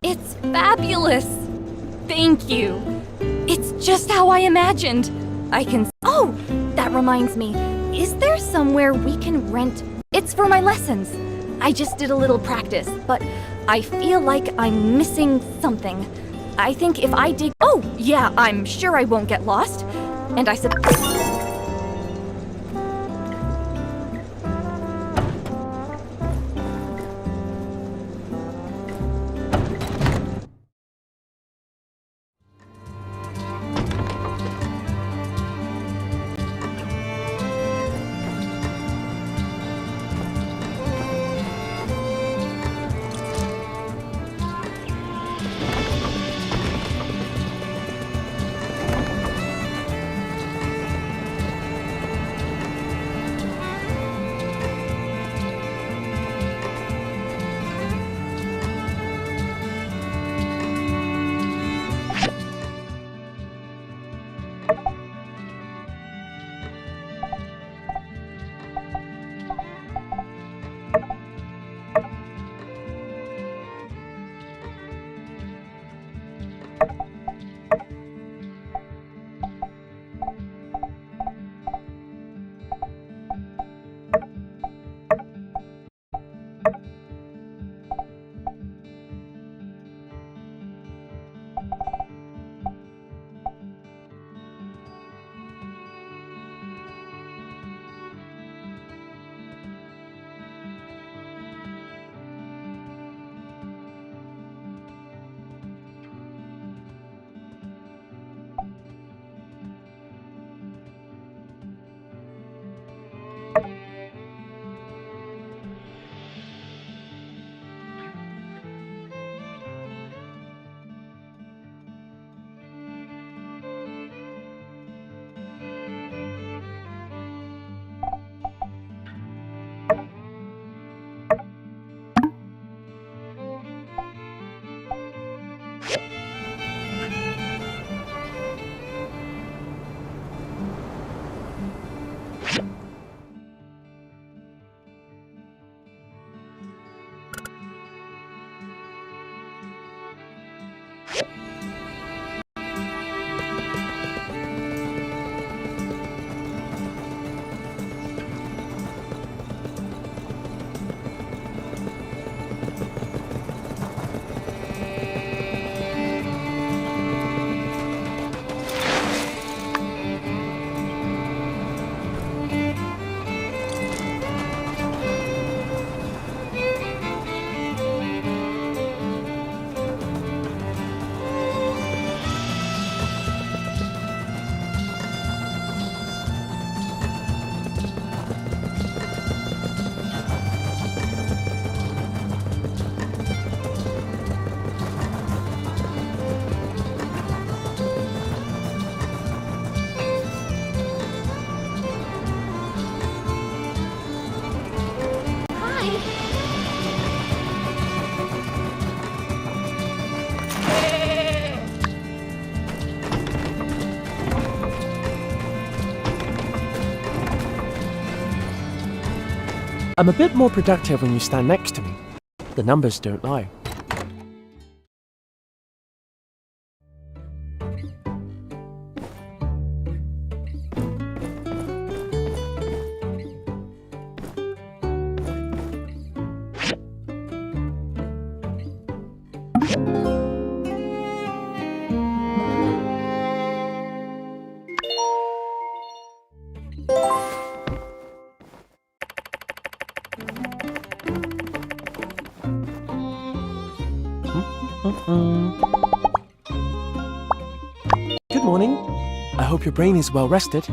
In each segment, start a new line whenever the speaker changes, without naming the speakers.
It's fabulous! Thank you! It's just how I imagined! Oh! That reminds me, is there somewhere we can rent? It's for my lessons. I just did a little practice, but I feel like I'm missing something. I think if I dig— Oh! Yeah, I'm sure I won't get lost. And I said—
I'm a bit more productive when you stand next to me. The numbers don't lie. Good morning. I hope your brain is well rested.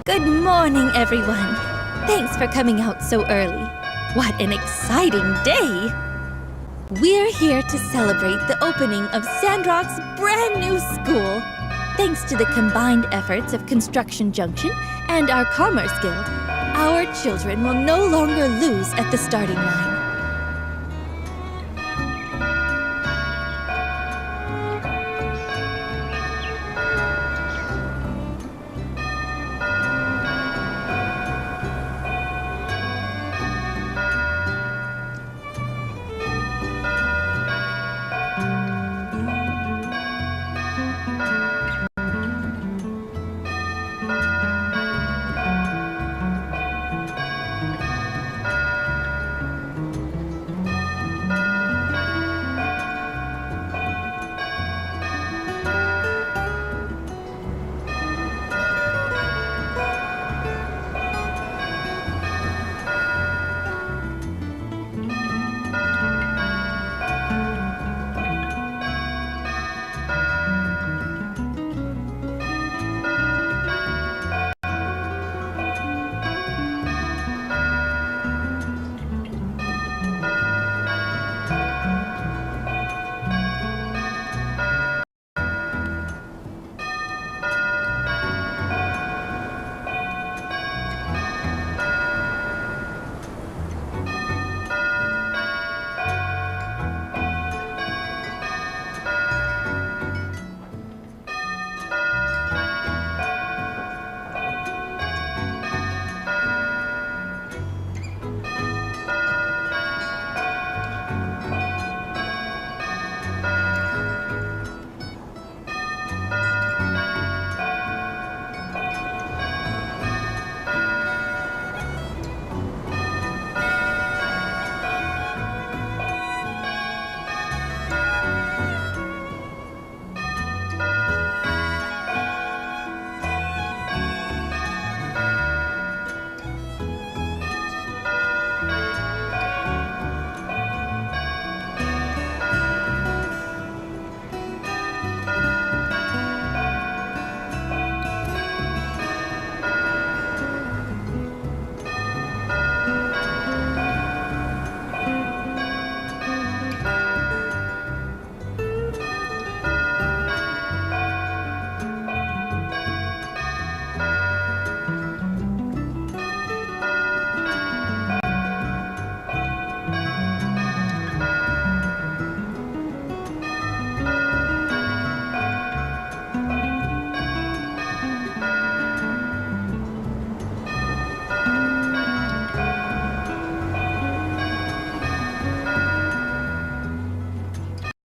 Good morning, everyone. Thanks for coming out so early. What an exciting day! We're here to celebrate the opening of Sandrock's brand new school. Thanks to the combined efforts of Construction Junction and our Commerce Guild, our children will no longer lose at the starting line.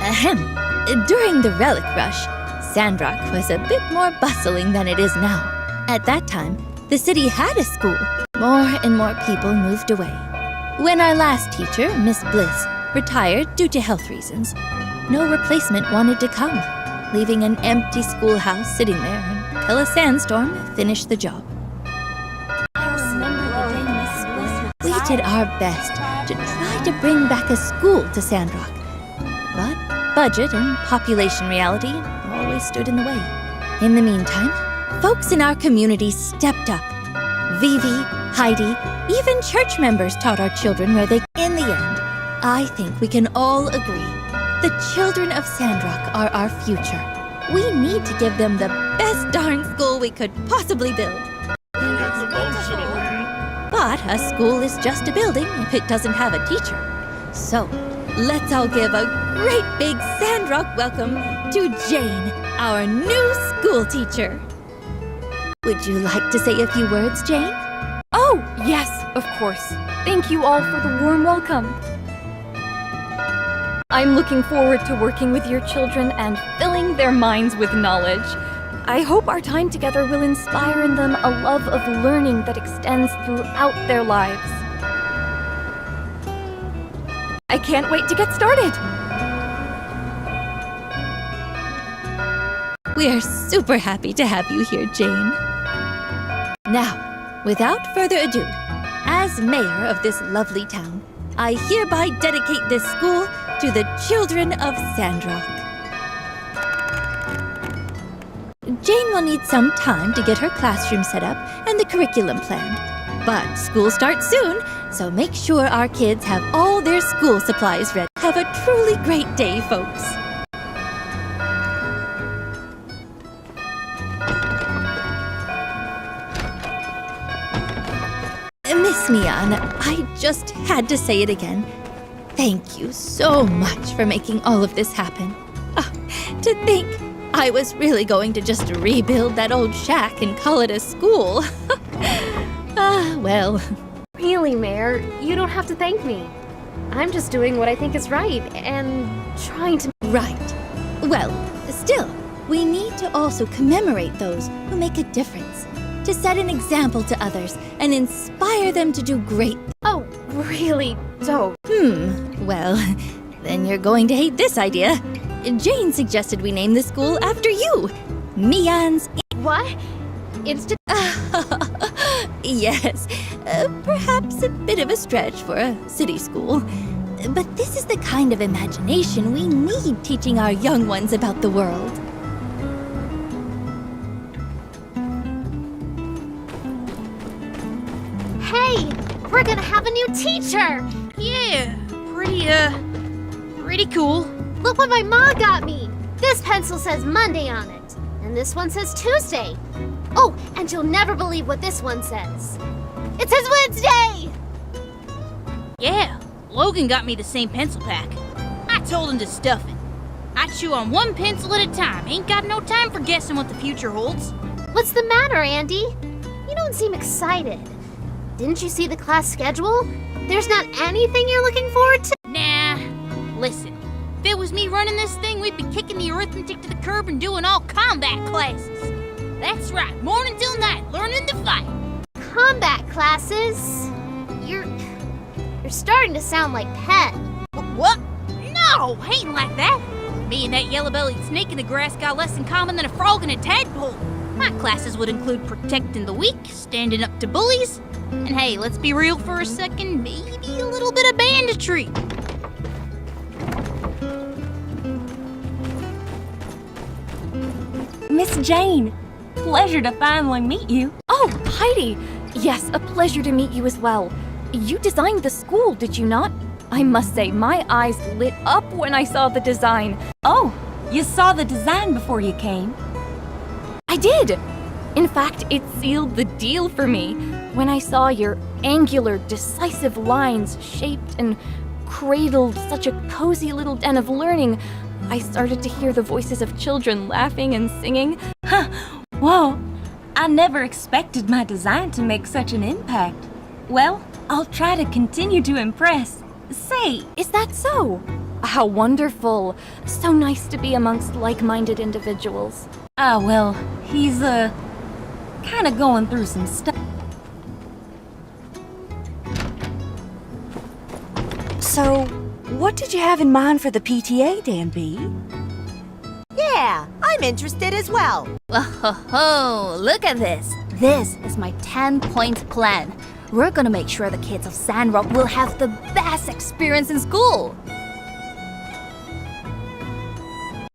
Ahem. During the relic rush, Sandrock was a bit more bustling than it is now. At that time, the city had a school. More and more people moved away. When our last teacher, Miss Bliss, retired due to health reasons, no replacement wanted to come, leaving an empty schoolhouse sitting there until a sandstorm finished the job. We did our best to try to bring back a school to Sandrock, but budget and population reality always stood in the way. In the meantime, folks in our community stepped up. Vivi, Heidi, even church members taught our children where they... In the end, I think we can all agree the children of Sandrock are our future. We need to give them the best darn school we could possibly build. But a school is just a building if it doesn't have a teacher. So, let's all give a great big Sandrock welcome to Jane, our new school teacher. Would you like to say a few words, Jane?
Oh, yes, of course. Thank you all for the warm welcome. I'm looking forward to working with your children and filling their minds with knowledge. I hope our time together will inspire in them a love of learning that extends throughout their lives. I can't wait to get started!
We're super happy to have you here, Jane. Now, without further ado, as mayor of this lovely town, I hereby dedicate this school to the children of Sandrock. Jane will need some time to get her classroom set up and the curriculum planned. But school starts soon, so make sure our kids have all their school supplies ready. Have a truly great day, folks. Miss Mian, I just had to say it again. Thank you so much for making all of this happen. To think I was really going to just rebuild that old shack and call it a school. Well.
Really, Mayor, you don't have to thank me. I'm just doing what I think is right and trying to...
Right. Well, still, we need to also commemorate those who make a difference, to set an example to others and inspire them to do great things.
Oh, really don't.
Well, then you're going to hate this idea. Jane suggested we name the school after you. Mian's...
What?
Yes, perhaps a bit of a stretch for a city school. But this is the kind of imagination we need teaching our young ones about the world.
Hey, we're gonna have a new teacher!
Yeah, pretty cool.
Look what my mom got me! This pencil says Monday on it, and this one says Tuesday. Oh, and you'll never believe what this one says. It says Wednesday!
Yeah, Logan got me the same pencil pack. I told him to stuff it. I chew on one pencil at a time. Ain't got no time for guessing what the future holds.
What's the matter, Andy? You don't seem excited. Didn't you see the class schedule? There's not anything you're looking forward to?
Nah, listen. If it was me running this thing, we'd be kicking the arithmetic to the curb and doing all combat classes. That's right, morning till night, learning to fight.
Combat classes? You're starting to sound like Penn.
What? No, ain't like that. Me and that yellow-bellied snake in the grass got less in common than a frog and a tadpole. My classes would include protecting the weak, standing up to bullies, and hey, let's be real for a second, maybe a little bit of banditry.
Miss Jane, pleasure to finally meet you.
Oh, Heidi! Yes, a pleasure to meet you as well. You designed the school, did you not? I must say, my eyes lit up when I saw the design.
Oh, you saw the design before you came?
I did! In fact, it sealed the deal for me. When I saw your angular, decisive lines shaped and cradled such a cozy little den of learning, I started to hear the voices of children laughing and singing.
Whoa, I never expected my design to make such an impact. Well, I'll try to continue to impress. Say,
Is that so? How wonderful. So nice to be amongst like-minded individuals.
well, he's, kinda going through some stuff.
So, what did you have in mind for the PTA, Dan B?
Yeah, I'm interested as well.
Oh, look at this. This is my 10-point plan. We're gonna make sure the kids of Sandrock will have the best experience in school.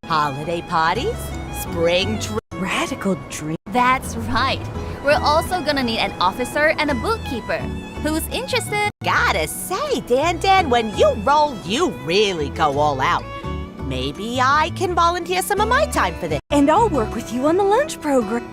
Holiday parties? Spring
Radical dream.
That's right. We're also gonna need an officer and a bookkeeper. Who's interested?
Gotta say, Dan, when you roll, you really go all out. Maybe I can volunteer some of my time for this.
And I'll work with you on the lunch program.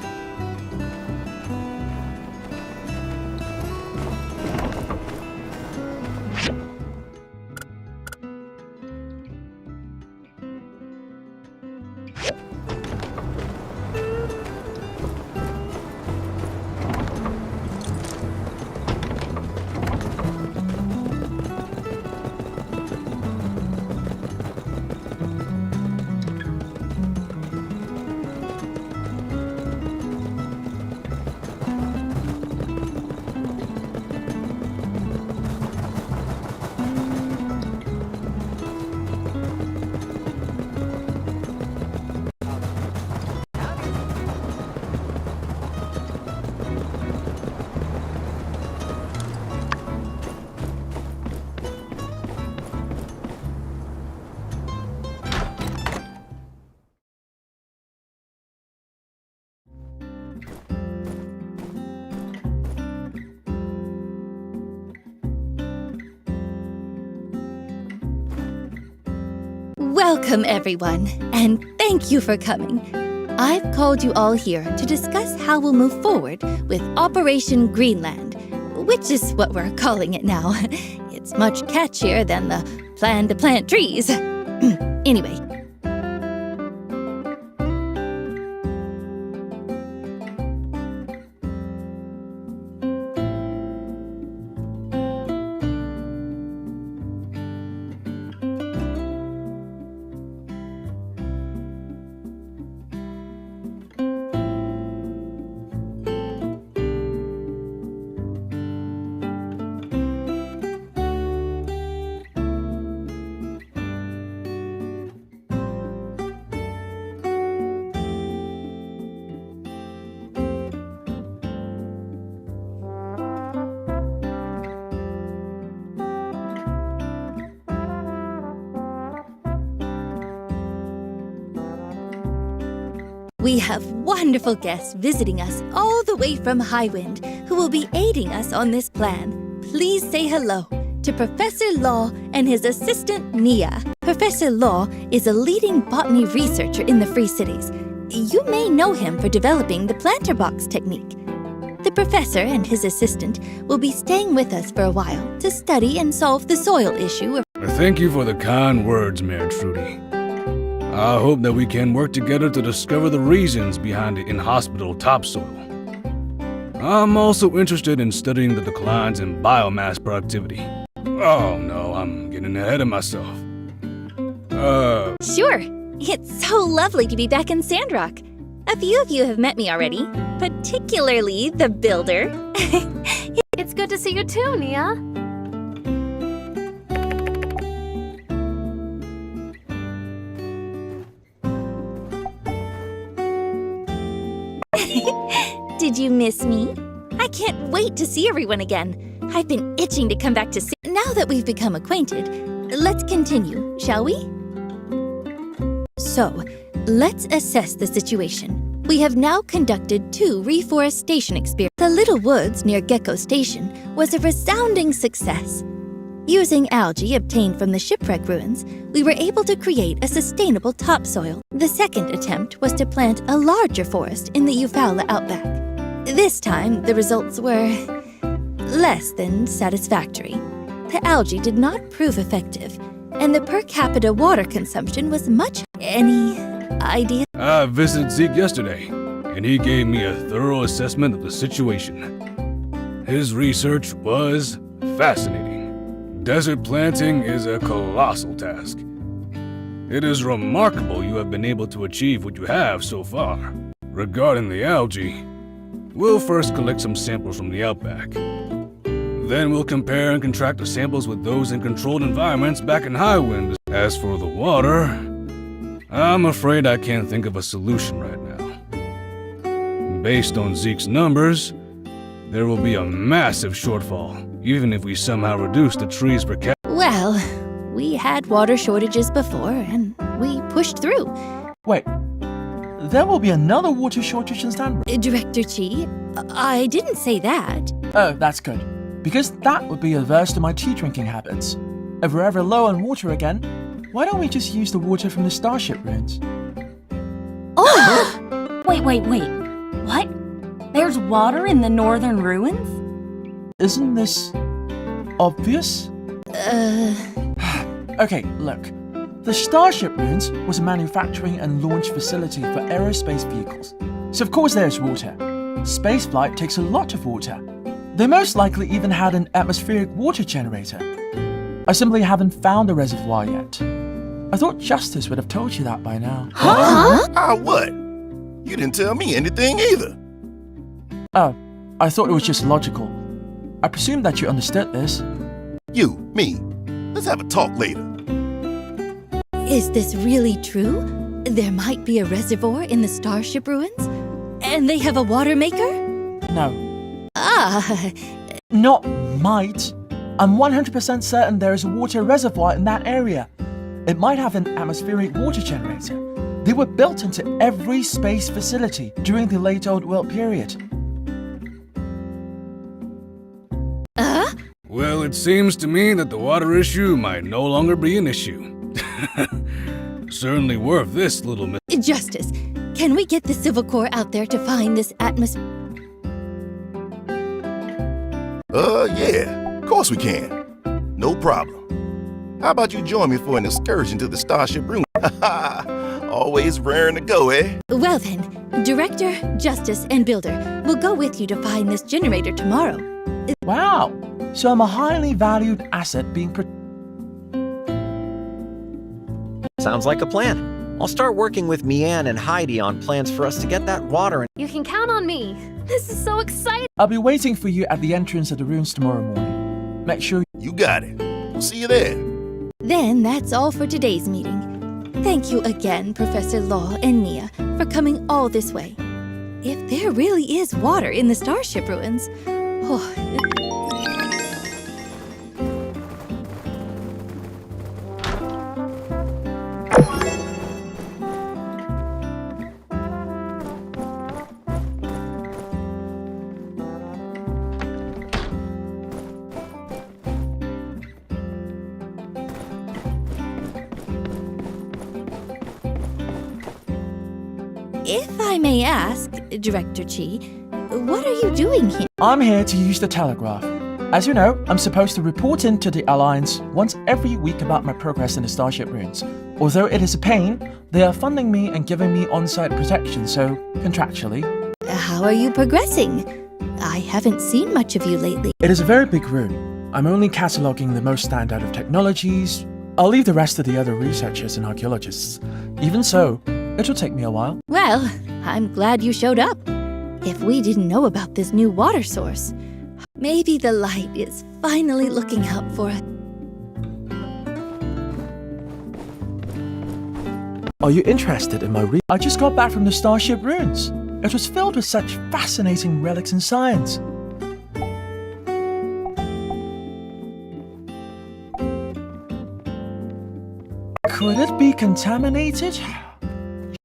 Welcome, everyone, and thank you for coming. I've called you all here to discuss how we'll move forward with Operation Greenland, which is what we're calling it now. It's much catchier than the plan to plant trees. Anyway. We have wonderful guests visiting us all the way from Highwind who will be aiding us on this plan. Please say hello to Professor Law and his assistant Nia. Professor Law is a leading botany researcher in the Free Cities. You may know him for developing the planter box technique. The professor and his assistant will be staying with us for a while to study and solve the soil issue.
Thank you for the kind words, Mayor Trudy. I hope that we can work together to discover the reasons behind the inhospitable topsoil. I'm also interested in studying the declines in biomass productivity. Oh no, I'm getting ahead of myself.
Sure. It's so lovely to be back in Sandrock. A few of you have met me already, particularly the builder.
It's good to see you too, Nia.
Did you miss me? I can't wait to see everyone again. I've been itching to come back to see. Now that we've become acquainted, let's continue, shall we? So, let's assess the situation. We have now conducted 2 reforestation experiments. The Little Woods near Gecko Station was a resounding success. Using algae obtained from the shipwreck ruins, we were able to create a sustainable topsoil. The second attempt was to plant a larger forest in the Eufaula outback. This time, the results were less than satisfactory. The algae did not prove effective, and the per capita water consumption was much. Any idea?
I visited Zeke yesterday, and he gave me a thorough assessment of the situation. His research was fascinating. Desert planting is a colossal task. It is remarkable you have been able to achieve what you have so far. Regarding the algae, we'll first collect some samples from the outback. Then we'll compare and contrast the samples with those in controlled environments back in Highwind. As for the water, I'm afraid I can't think of a solution right now. Based on Zeke's numbers, there will be a massive shortfall, even if we somehow reduce the trees per capita.
Well, we had water shortages before, and we pushed through.
Wait, there will be another water shortage in Sandrock?
Director Chi, I didn't say that.
Oh, that's good. Because that would be adverse to my tea drinking habits. If we're ever low on water again, why don't we just use the water from the Starship ruins?
Oh!
Wait. What? There's water in the northern ruins?
Isn't this obvious? Okay, look. The Starship ruins was a manufacturing and launch facility for aerospace vehicles. So of course there's water. Spaceflight takes a lot of water. They most likely even had an atmospheric water generator. I simply haven't found a reservoir yet. I thought Justice would have told you that by now.
Ah, what? You didn't tell me anything either.
Oh, I thought it was just logical. I presumed that you understood this.
You, me. Let's have a talk later.
Is this really true? There might be a reservoir in the Starship ruins? And they have a water maker?
No.
Ah,
Not might. I'm 100% certain there is a water reservoir in that area. It might have an atmospheric water generator. They were built into every space facility during the late Old World period.
Well, it seems to me that the water issue might no longer be an issue. Certainly worth this little
Justice, can we get the Civil Corps out there to find this atmosphere?
Yeah. Of course we can. No problem. How about you join me for an excursion to the Starship Room? Always raring to go, eh?
Well then, Director, Justice, and Builder will go with you to find this generator tomorrow.
Wow! So I'm a highly valued asset being
Sounds like a plan. I'll start working with Mian and Heidi on plans for us to get that water.
You can count on me. This is so exciting.
I'll be waiting for you at the entrance of the rooms tomorrow morning. Make sure
You got it. We'll see you there.
Then that's all for today's meeting. Thank you again, Professor Law and Nia, for coming all this way. If there really is water in the Starship ruins, If I may ask, Director Chi, what are you doing here?
I'm here to use the telegraph. As you know, I'm supposed to report in to the Alliance once every week about my progress in the Starship ruins. Although it is a pain, they are funding me and giving me on-site protection, so contractually.
How are you progressing? I haven't seen much of you lately.
It is a very big room. I'm only cataloguing the most standout of technologies, I'll leave the rest to the other researchers and archaeologists. Even so, it'll take me a while.
Well, I'm glad you showed up. If we didn't know about this new water source, maybe the light is finally looking out for us.
Are you interested in my I just got back from the Starship Ruins. It was filled with such fascinating relics and science. Could it be contaminated?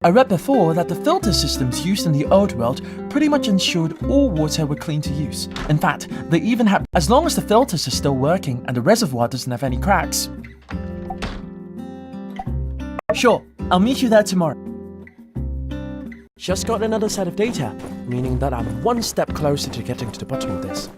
I read before that the filter systems used in the old world pretty much ensured all water were clean to use. In fact, they even have, as long as the filters are still working and the reservoir doesn't have any cracks. Sure, I'll meet you there tomorrow.
Just got another set of data, meaning that I'm one step closer to getting to the bottom of this.